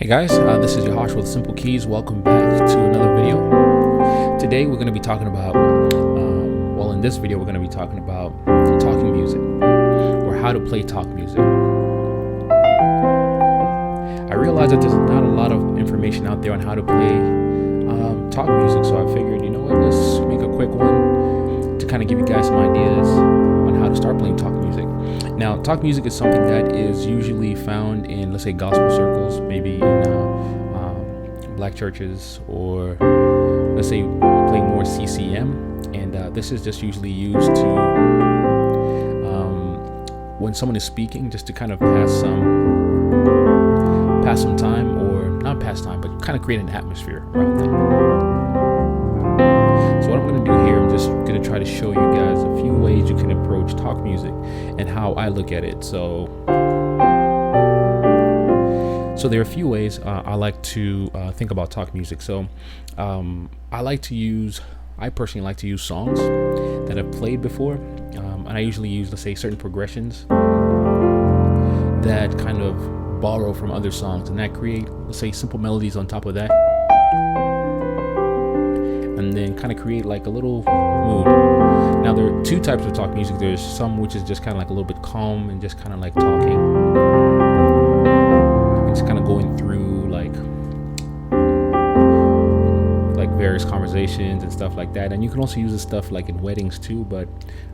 Hey guys, this is Yahash with Simple Keys. Welcome back to another video. Today we're going to be talking about, in this video we're going to be talking about talking music, or how to play talk music. I realize that there's not a lot of information out there on how to play talk music, so I figured, you know what, let's make a quick one to kind of give you guys some ideas on how to start playing talk music. Now, talk music is something that is usually found in, let's say, gospel circles, maybe in black churches, or let's say playing more CCM. And this is just usually used to, when someone is speaking, just to kind of pass some time, or not pass time, but kind of create an atmosphere around that. So what I'm going to do here, I'm just going to try to show you guys a few ways you can approach talk music and how I look at it. So there are a few ways I like to think about talk music. So I personally like to use songs that I've played before, and I usually use, let's say, certain progressions that kind of borrow from other songs, and that create, let's say, simple melodies on top of that, and then kind of create like a little mood. Now, there are two types of talk music. There's some which is just kind of like a little bit calm and just kind of like talking, it's kind of going through like various conversations and stuff like that. And you can also use this stuff like in weddings too, but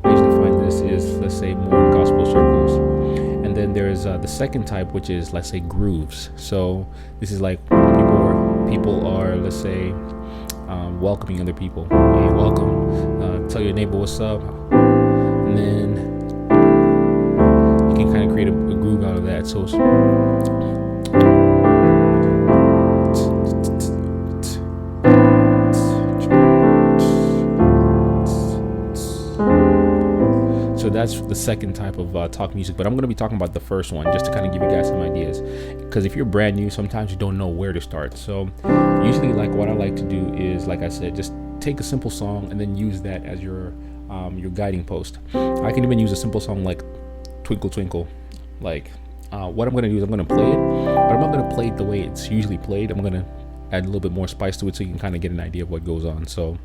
I usually find this is, let's say, more in gospel circles. And then there's the second type, which is, let's say, grooves. So this is like people are, let's say, welcoming other people. Hey, welcome. Tell your neighbor what's up, and then you can kind of create a groove out of that. So that's the second type of talk music, but I'm going to be talking about the first one just to kind of give you guys some ideas, because if you're brand new, sometimes you don't know where to start. So usually, like, what I like to do is, like I said, just take a simple song and then use that as your guiding post. I can even use a simple song like Twinkle Twinkle. Like what I'm going to do is I'm going to play it, but I'm not going to play it the way it's usually played. I'm going to add a little bit more spice to it so you can kind of get an idea of what goes on. So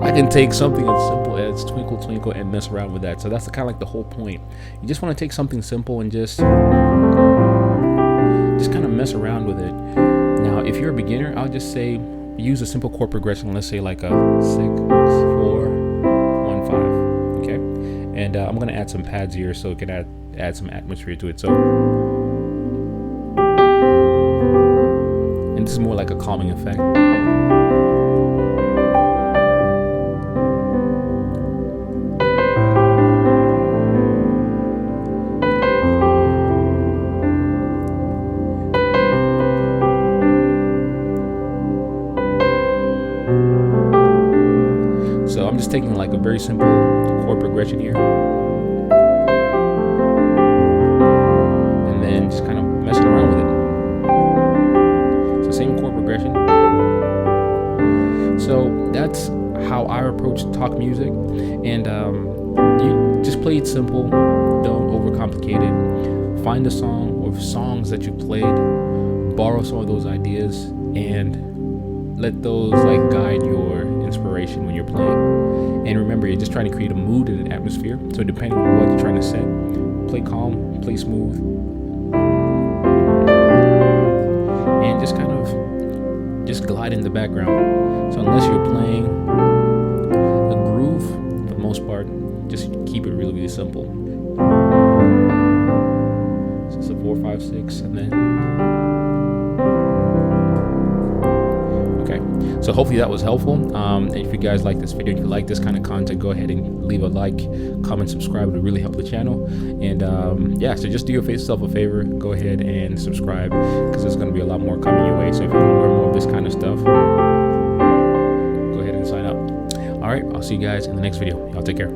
I can take something as simple as Twinkle Twinkle and mess around with that. So that's kind of like the whole point. You just want to take something simple and just kind of mess around with it. Now, if you're a beginner, I'll just say use a simple chord progression. Let's say like a 6, 4, 1, 5. Okay, and I'm gonna add some pads here so it can add some atmosphere to it. So, and this is more like a calming effect. So I'm just taking like a very simple chord progression here, and then just kind of messing around with it. So same chord progression. So that's how I approach talk music, and you just play it simple, don't overcomplicate it. Find a song or songs that you played, borrow some of those ideas, and let those like guide your inspiration when you're playing. And remember, you're just trying to create a mood and an atmosphere. So depending on what you're trying to set, play calm, play smooth, and just kind of just glide in the background. So unless you're playing a groove, for the most part, just keep it really, really simple. So 4, 5, 6, and then. Okay, so hopefully that was helpful. And if you guys like this video, if you like this kind of content, go ahead and leave a like, comment, subscribe. It would really help the channel. And yeah, so just do yourself a favor, go ahead and subscribe, because there's going to be a lot more coming your way. So if you want to learn more of this kind of stuff, go ahead and sign up. All right, I'll see you guys in the next video. Y'all take care.